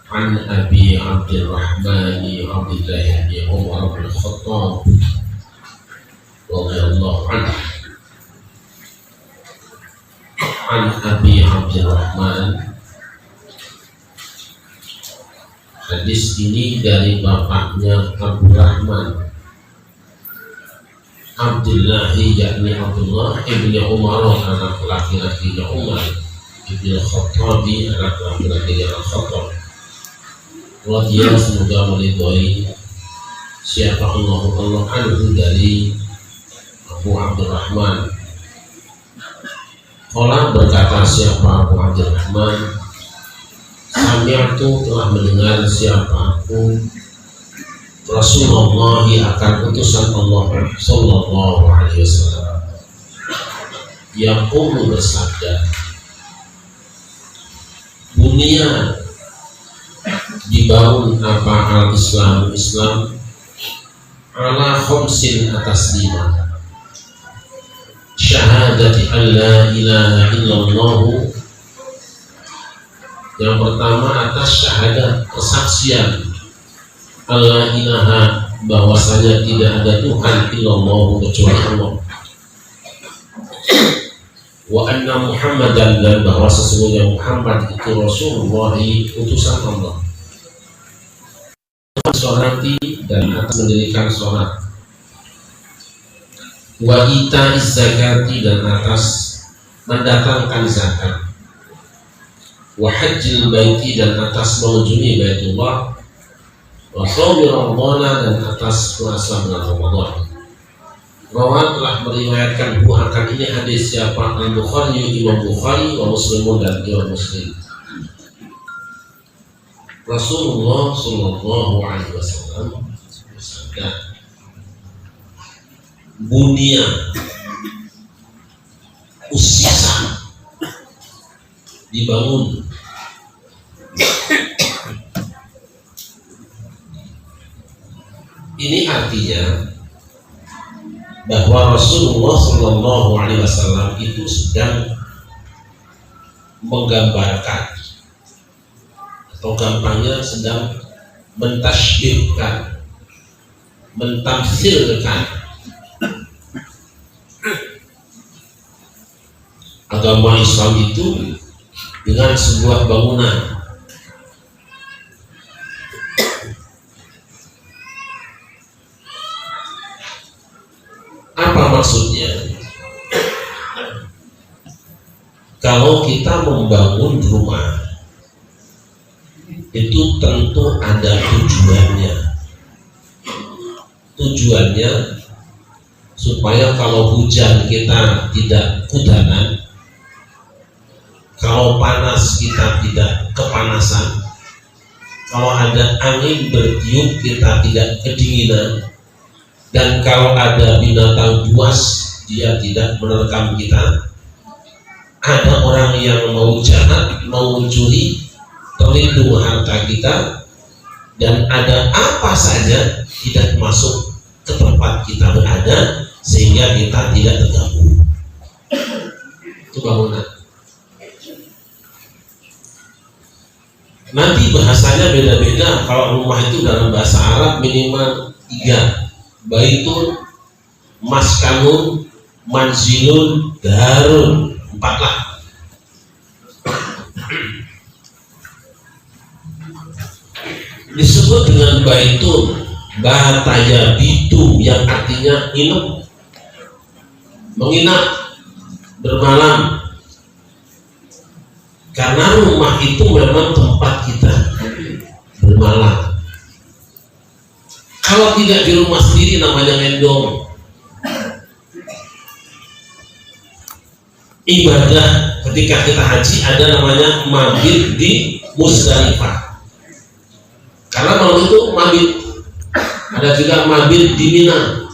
عن أبي عبد الرحمن عبد الله بن عمر بن الخطاب رضي الله عنه عن أبي عبد الرحمن. Hadis ini dari bapaknya Abdurrahman Abdullah, yakni Abdullah ibni Umar, anak laki-lakinya Umar ibni Khattabi, anak laki-lakinya Al-Khattab. Dia semoga meridhoi siapa Allah anhu dari Abu Abdurrahman. Qala berkata siapa Abu Abdurrahman, sami'tu telah mendengar siapa aku Rasulullah akan utusan Allah sallallahu alaihi wasallam yaqulu bersabda, dunia dibangun apa Islam ala khamsin, atas 5. Syahadati an la ilaha illallah, yang pertama atas syahadat kesaksian Allah ilaha, bahwasanya tidak ada Tuhan illallah kecuali Allah, wa anna Muhammadan, dan bahwa sesungguhnya Muhammad itu Rasulullah, utusan Allah. Sholati, dan atas mendirikan sholat. Wa ita'iz zakati, dan atas mendatangkan zakat. Wa hajjil baiti, dan atas mengunjungi Baitullah. Wa shaumi Ramadhan, dan atas puasa bulan Ramadan. Rawat telah meriwayatkan akan ini hadis siapa Al-Bukhari, Imam Bukhari, wa Muslimun, dan Imam Muslim. Rasulullah sallallahu alaihi wasallam bersabda, bunia usisa, dibangun, ini artinya bahwa Rasulullah sallallahu alaihi wasallam itu sedang menggambarkan, atau gampangnya sedang mentasybihkan, mentamsilkan agama Islam itu dengan sebuah bangunan. Apa maksudnya? Kalau kita membangun rumah, itu tentu ada tujuannya. Tujuannya supaya kalau hujan kita tidak kehujanan, kalau panas kita tidak kepanasan, kalau ada angin bertiup kita tidak kedinginan, dan kalau ada binatang buas dia tidak menerkam kita. Ada orang yang mau jahat, mau mencuri, terlindung harta kita, dan ada apa saja tidak masuk ke tempat kita berada sehingga kita tidak terganggu. Itu bangunan. Nanti bahasanya beda-beda. Kalau rumah itu dalam bahasa Arab minimal 3: baitun, maskanun, manzilun, darun. 4 lah. Disebut dengan baitun, bataya bitu, yang artinya nginep, menginap, bermalam. Karena rumah itu memang tempat kita bermalam. Kalau tidak di rumah sendiri namanya ngendong. Ibadah ketika kita haji ada namanya mabit di Musdalifah. Karena malam itu mabit. Ada juga mabit di Mina.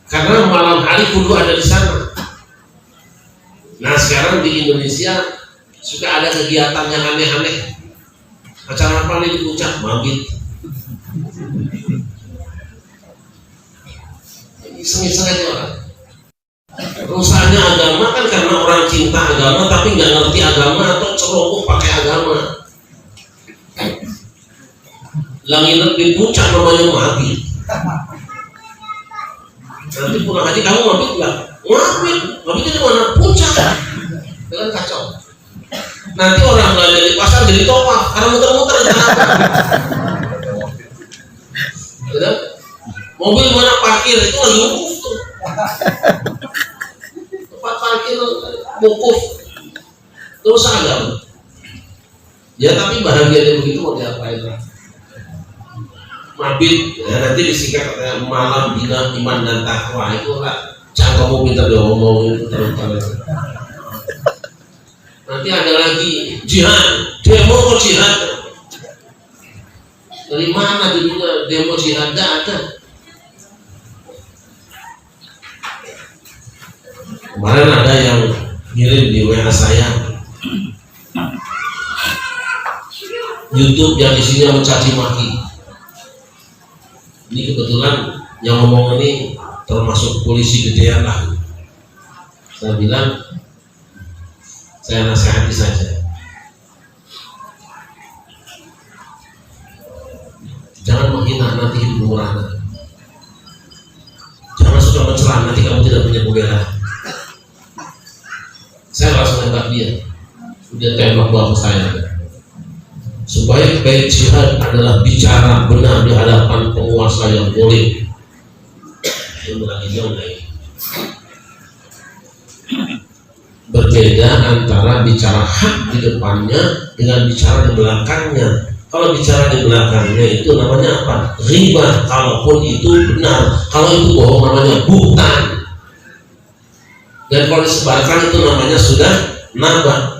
Karena malam hari kudu ada di sana. Nah sekarang di Indonesia suka ada kegiatan yang aneh-aneh. Acara apa nih di puncak? Mabit. Iseng-iseng aja orang. Rusaknya agama kan karena orang cinta agama tapi nggak ngerti agama atau ceroboh pakai agama. nginep di puncak namanya mabit. Nanti pulang haji kamu mabit nggak? Mabit itu mana puncak? Dengan kacau. Nanti orang belanja di pasar jadi topah karena muter-muter di tanah. Gitu? Mobil mana parkir itu lagi wukuf tuh. Tempat parkir wukuf. Terus agama. Ya tapi bahagianya begitu mau diapain lah. Mabit, ya, nanti disingkat malam bina iman dan takwa itu lah. Jangan kamu minta diomongin terus. Nanti ada lagi jihad, demo jihad. Dari mana dulunya demo jihad? Nggak ada. Kemarin ada yang ngirim di WA saya YouTube yang isinya mencaci maki. Ini kebetulan yang ngomong ini termasuk polisi gedean lah. Saya bilang, saya nasihati saja. Jangan menghina, nanti hidup merana. Jangan suka mencela, nanti kamu tidak punya pembelaan. Saya langsung tembak dia. Dia tembak bapak saya. Supaya baik jihad adalah bicara benar di hadapan penguasa yang boleh. Yang lagi jauh lagi. Berbeda antara bicara hak di depannya dengan bicara di belakangnya. Kalau bicara di belakangnya itu namanya apa? Riba. Kalaupun itu benar, kalau itu bohong namanya buhtan. Dan kalau disebarkan itu namanya sudah nabah.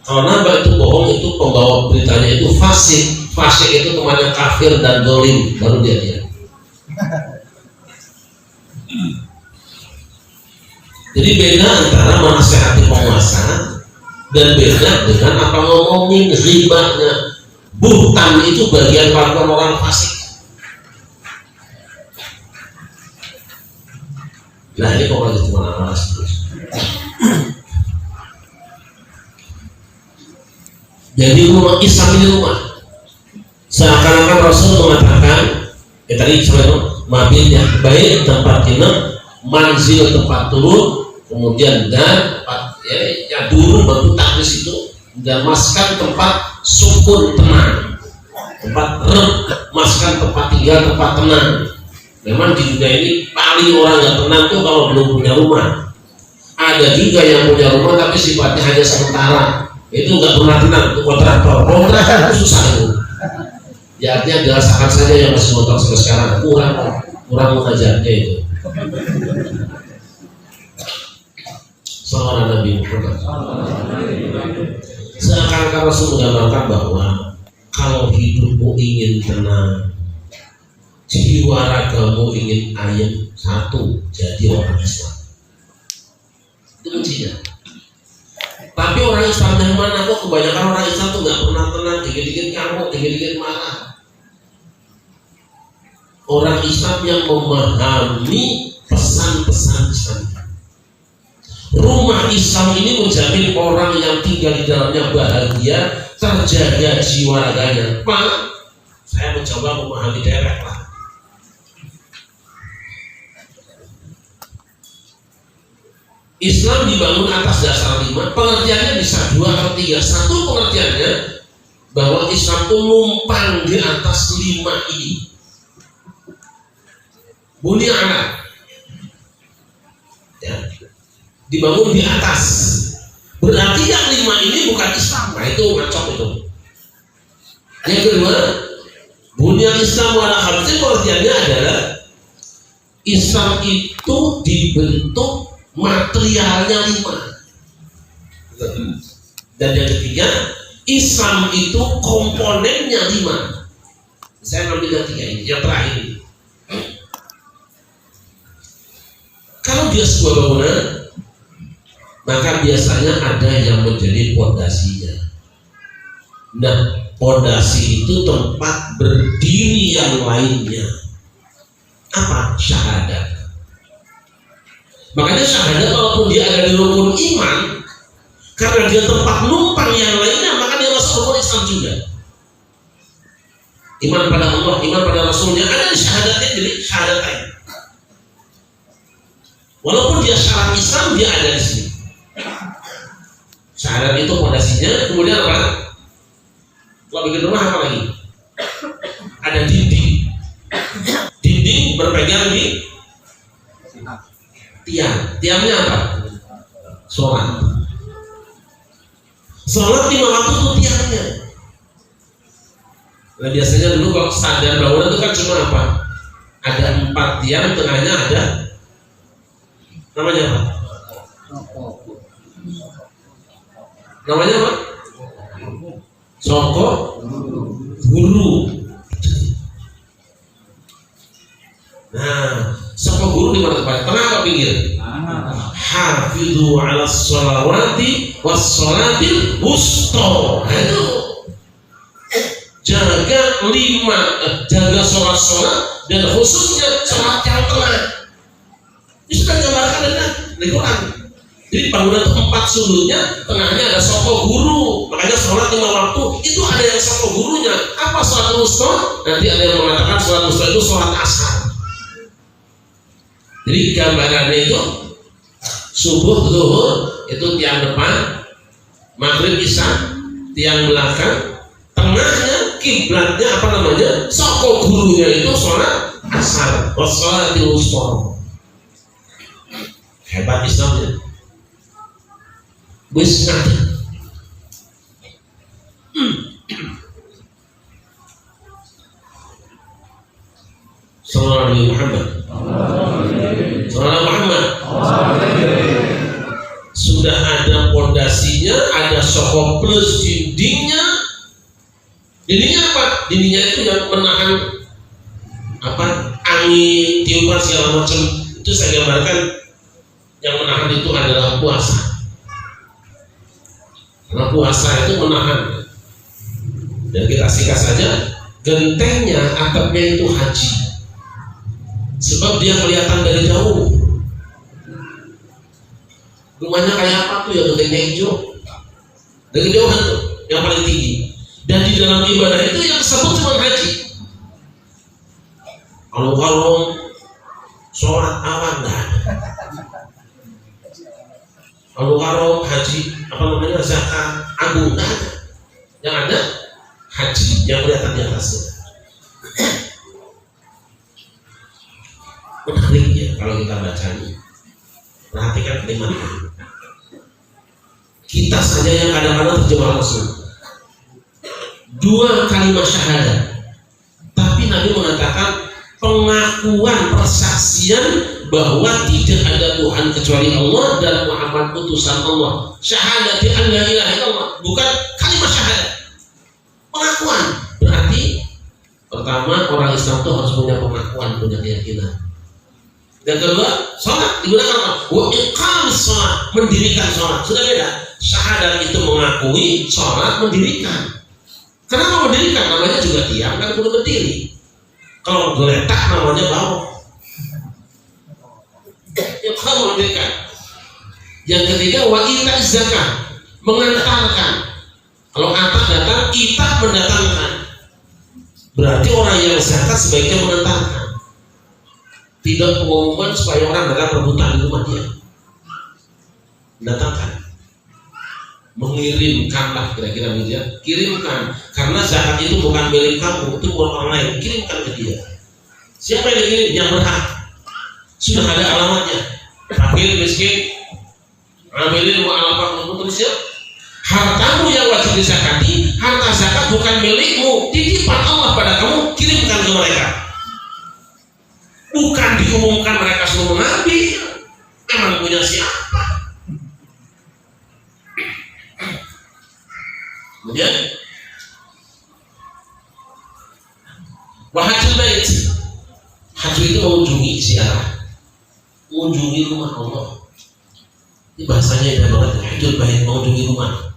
Kalau nabah itu bohong, itu pembawa beritanya itu fasik. Fasik itu temannya kafir dan dolim, baru dia. Jadi beda antara menasihati penguasa dan beda dengan apa ngomongin ribanya. Buhtan itu bagian kelakuan orang fasik. Nah ini kok lagi cuma alas terus. Jadi rumah Islam ini rumah. Seakan-akan Rasul mengatakan, tadi saya mabit yang baik tempat nginep, manzil tempat turun, kemudian dan tempat ya dulu baru taklis itu, dan maskan tempat sukun tenang, tempat maskan tempat tinggal tempat tenang. Memang di dunia ini paling orang yang tenang tuh kalau belum punya rumah. Ada juga yang punya rumah tapi sifatnya hanya sementara. Itu nggak pernah tenang, itu kontraktor itu susah itu. Ya artinya dirasakan saja yang masih ngontrak sampai sekarang kurang mengajarnya itu. Sallallahu Nabi Muhammad. Seakan-akan Rasul menggambarkan bahwa kalau hidupmu ingin tenang, jiwa ragamu ingin ayem, satu jadi orang Islam. Itu kuncinya. Tapi orang Islam yang mana kok kebanyakan orang Islam tuh nggak pernah tenang, dikit-dikit ngamuk, dikit-dikit marah. Orang Islam yang memahami pesan-pesan Islam. Rumah Islam ini menjamin orang yang tinggal di dalamnya bahagia, terjaga jiwa raganya. Pak, saya mencoba memahami daerah lah. Islam dibangun atas dasar 5, pengertiannya bisa 2 atau 3. Satu pengertiannya bahwa Islam itu numpang di atas 5 ini. Bunyi anak, ya, dibangun di atas. Berarti yang 5 ini bukan Islam. Nah itu ngacok itu. Yang kedua, bunyi Islam wala khamsin pengertiannya adalah Islam itu dibentuk materialnya 5. Dan yang ketiga, Islam itu komponennya 5. Saya ngambil yang 3 ini, yang terakhir ini. Kalau dia sebuah bangunan, maka biasanya ada yang menjadi pondasinya. Nah, pondasi itu tempat berdiri yang lainnya. Apa? Syahadat. Makanya syahadat walaupun dia ada di rukun iman, karena dia tempat numpang yang lainnya, maka dia masuk rukun Islam juga. iman pada Allah, iman pada Rasulnya, ada di syahadatnya, jadi syahadatain. Walaupun dia syarat Islam, dia ada di sini. Syahadat itu fondasinya, kemudian apa? Kalau bikin rumah apa lagi? Ada dinding. Dinding berpegang di tiang. Tiangnya apa? Sholat. Sholat 5 waktu itu tiangnya. Nah biasanya dulu kalau standar bangunan itu kan cuma apa? Ada 4 tiang, tengahnya ada namanya apa? Namanya apa? Soko guru. Nah, soko guru di mana tempatnya? Tengah atau pinggir? Hafidhu ala sholawati was sholatil wusta. Nah itu jaga sholat dan khususnya sholat yang tengah. Ini sudah digambarkan dari Quran. Jadi bangunan itu 4 sudutnya, tengahnya ada soko guru. Makanya sholat 5 waktu itu ada yang soko gurunya. Apa sholat wusta? Nanti ada yang mengatakan sholat wusta itu sholat asar. Jadi gambarannya itu subuh, zuhur itu tiang depan, maghrib, isya tiang belakang, tengahnya kiblatnya apa namanya? Soko gurunya itu sholat asar. Wassalatil wusta. Hebat Islamnya. Wis ngerti. Sallallahu alaihi Muhammad. Sallallahu Muhammad. Sudah ada pondasinya, ada soko plus dindingnya. Dindingnya apa? Dindingnya itu yang menahan apa? Angin, tiupan segala macam. Itu saya gambarkan. Yang menahan itu adalah puasa. Karena puasa itu menahan. Dan kita singkat saja, gentengnya, atapnya itu haji. Sebab dia kelihatan dari jauh. Rumahnya kayak apa tuh ya, gentengnya hijau. Dari jauhan tuh, yang paling tinggi. Dan di dalam ibadah itu yang disebut cuma haji. Kalau sholat awal enggak. Kalau haji apa namanya zakat agung enggak ada. Yang ada haji yang kelihatan di atasnya. Menariknya kalau kita baca ini, perhatikan kalimatnya. Kita saja yang kadang-kadang terjemah langsung 2 kalimat syahadat, tapi Nabi mengatakan pengakuan persaksian bahwa tidak ada Tuhan kecuali Allah dan Muhammad utusan Allah. Syahadat an la ilaha illallah, bukan kalimat syahadat. Pengakuan berarti pertama orang Islam itu harus punya pengakuan, punya keyakinan. Dan kedua, sholat digunakan apa? Wa iqamis sholat, mendirikan sholat. Sudah beda. Syahadat itu mengakui, sholat mendirikan. Kenapa mendirikan? Namanya juga diam, kan perlu berdiri. Kalau geletak namanya bau. Yang kamu mendirikan. Yang ketiga, wa ita zakat, mengantarkan. Kalau atas datang, kita mendatangkan. Berarti orang yang zakat sebaiknya mengantarkan. Tidak pengumuman supaya orang datang rebutan di rumah dia. Mendatangkan. Mengirimkanlah, kira-kira begitu. Kirimkan, karena zakat itu bukan milik kamu, itu orang lain. Kirimkan ke dia. Siapa yang dikirim? Yang berhak. Sudah ada alamatnya. Fakir, miskin, amilin mu'alafah Indonesia. Hartamu yang wajib dizakati, harta zakat bukan milikmu, titipan Allah pada kamu, kirimkan ke mereka. Bukan diumumkan mereka semua mengambil. Emang punya siapa? Kemudian wahajul bait, haji itu mengunjungi ziarah, mengunjungi rumah Allah. Ini bahasanya indah banget. Hajjul bait, mengunjungi rumah,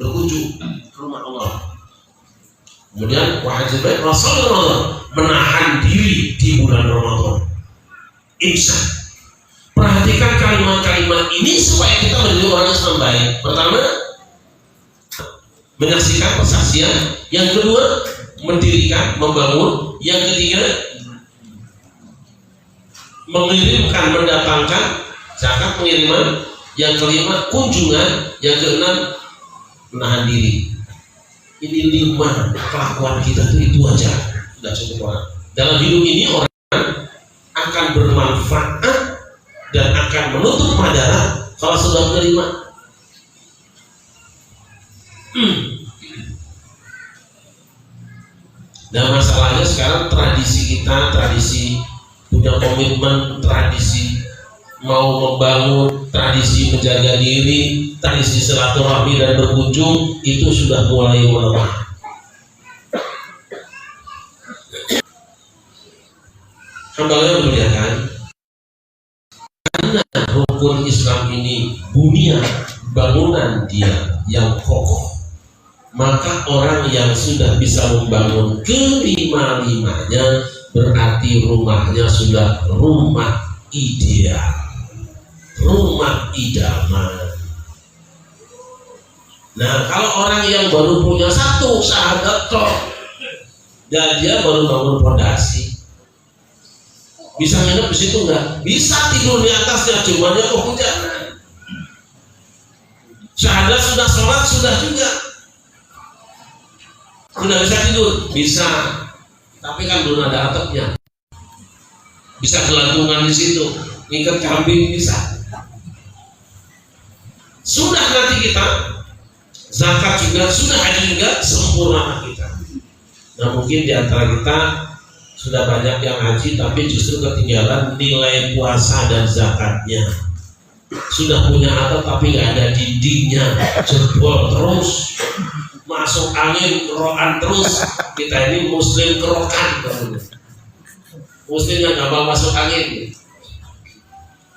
berkunjung ke rumah Allah. Kemudian wahajul bait Rasulullah menahan diri di bulan Ramadan. Insan, perhatikan kalimat-kalimat ini supaya kita menjadi orang Islam baik. Pertama, menyaksikan persaksian, yang kedua mendirikan, membangun, yang ketiga mengirimkan, mendatangkan zakat pengiriman, yang kelima kunjungan, yang keenam menahan diri. Ini 5 kelakuan kita itu aja sudah cukup orang. Dalam hidup ini orang akan bermanfaat dan akan menutup madarat kalau sudah menerima. Nah, masalahnya sekarang tradisi kita, tradisi punya komitmen, tradisi mau membangun, tradisi menjaga diri, tradisi silaturahmi dan berkunjung itu sudah mulai melemah. Hamba memuliakan, karena rukun Islam ini bunia bangunan dia yang kokoh, maka orang yang sudah bisa membangun kelima-limanya berarti rumahnya sudah rumah ideal, rumah idaman. Nah, kalau orang yang baru punya 1 syahadat toh dan dia baru bangun fondasi, bisa nginep di situ enggak? Bisa tidur di atasnya, cuma dia kehujanan. Syahadat sudah, sholat sudah juga, sudah bisa tidur, bisa. Tapi kan belum ada atapnya. Bisa gelantungan di situ, ikat kambing bisa. Sudah nanti kita zakat juga, sudah haji juga, sempurna kita. Nah, mungkin di antara kita sudah banyak yang haji tapi justru ketinggalan nilai puasa dan zakatnya. Sudah punya atap tapi nggak ada dindingnya, jebol terus, masuk angin kerokan terus. Kita ini muslim kerokan, muslim yang gampang masuk angin.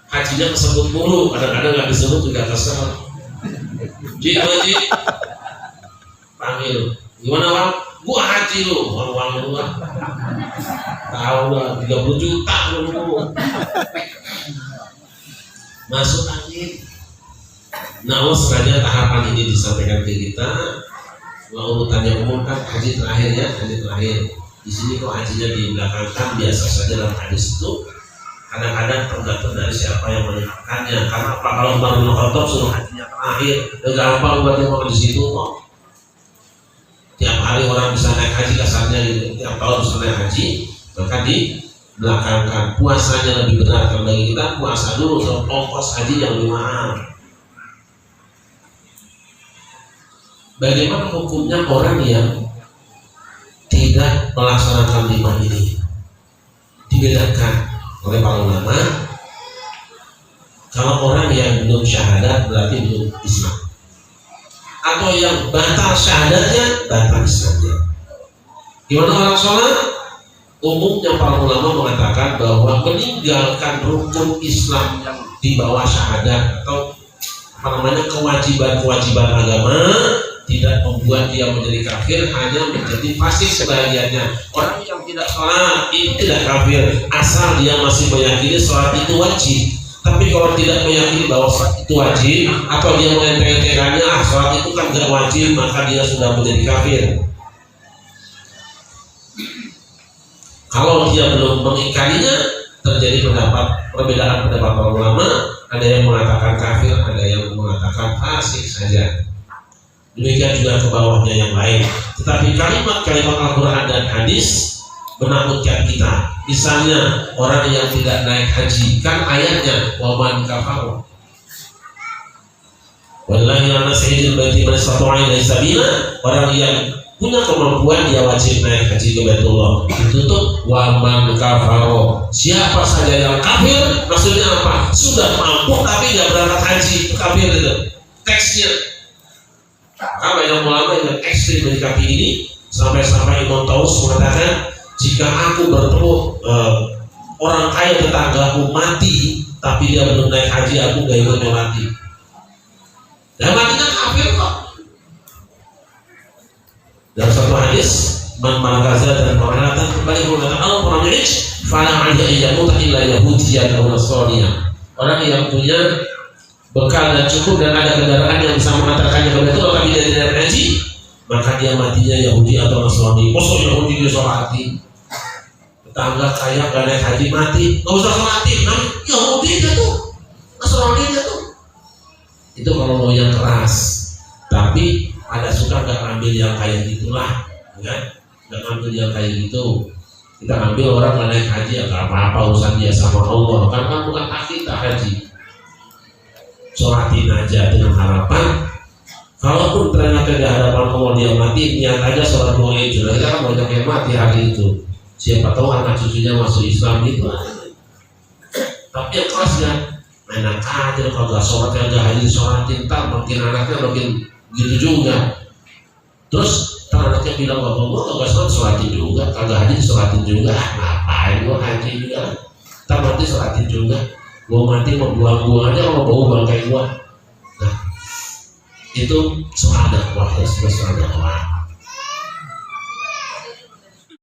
Hajinya kesebut mulu, kadang-kadang nggak disebut juga kesel. Ji, panggil, gimana bang? Gua haji lu, uang lu lah. Tahu lah, 30 juta lu. Masuk angin. Nah, Allah sengaja tahapan ini disampaikan ke kita. Urutannya umum kan haji terakhir ya, haji terakhir. Di sini kok hajinya di belakangkan, biasa saja dalam hadis itu. Kadang-kadang tergantung dari siapa yang menetapkannya. Karena apa, kalau Umar bin Khattab suruh hajinya terakhir, udah gampang buat dia mau di situ kok. Tiap hari orang bisa naik haji kasarnya gitu. Tiap tahun bisa naik haji, maka di belakangkan. Puasanya lebih benar, kalau bagi kita puasa dulu, so ongkos haji yang lebih mahal. Bagaimana hukumnya orang yang tidak melaksanakan 5 ini? Dibedakan oleh para ulama. Kalau orang yang belum syahadat berarti belum Islam, atau yang batal syahadatnya, batal Islamnya. Gimana orang sholat? Umumnya para ulama mengatakan bahwa meninggalkan rukun Islam yang di bawah syahadat atau kewajiban-kewajiban agama tidak membuat dia menjadi kafir, hanya menjadi fasik sebagiannya. Orang yang tidak sholat itu tidak kafir asal dia masih meyakini sholat itu wajib. Tapi kalau tidak meyakini bahwa sholat itu wajib, atau dia mengenteng-entengkannya, sholat itu kan tidak wajib, maka dia sudah menjadi kafir. Kalau dia belum mengingkarinya, terjadi perbedaan pendapat para ulama. Ada yang mengatakan kafir, ada yang mengatakan fasik saja. Demikian juga ke bawahnya yang lain. Tetapi kalimat-kalimat Al-Quran dan hadis menakutkan kita. Misalnya orang yang tidak naik haji, kan ayatnya waman kafaro wallahi lana sayyidil baiti man istata'a ilaihi sabila. Orang yang punya kemampuan dia wajib naik haji ke Baitullah. Ditutup waman kafaro, siapa saja yang kafir. Maksudnya apa? Sudah mampu tapi nggak berangkat haji, itu kafir itu teksnya. Karena yang ulama yang ekstrim dari kaki ini, sampai-sampai Imam Taus mengatakan, jika aku bertemu orang kaya tetanggaku mati tapi dia belum naik haji, aku gak ikut mati. Dan matinya kafir kok. Dalam satu hadis, man malakaza dan peralatan kembali mengatakan Allah pernah nyurik fala aja iyamu illa yahudiyan atau nasraniya. Orang yang punya bekal dan cukup dan ada kendaraan yang bisa mengantarkannya ke Baitul, tapi dia tidak haji, hajinya Yahudi atau Nasrani. Masa Yahudi disolati, tetangga kaya gak naik haji mati, gak usah sholatin. Nah, Yahudi dia tuh, Nasrani dia tuh. Itu kalau mau yang keras. Tapi ada suka gak ngambil yang kayak gitulah, kan? Gak ngambil yang kayak gitu. Kita ambil orang gak naik haji, ya gak apa-apa urusan dia sama Allah. Karena bukan hak kita haji. Sholatin aja dengan harapan, kalaupun ternyata di hadapan Allah dia mati, niat aja sholat dua itu. Kita kan banyak yang mati hari itu. Siapa tahu anak cucunya masuk Islam gitu. Tapi yang kelasnya enak aja kalau gak sholat, gak haji sholatin, tak makin anaknya makin gitu juga. Terus anaknya bilang, bapak gua gak sholat, sholatin juga, kagak haji sholatin juga. Ngapain gua haji juga, tak mati sholatin juga. Gua mati mau buang-buang aja, mau bau bangkai gua. Nah, itu suara wahya sudah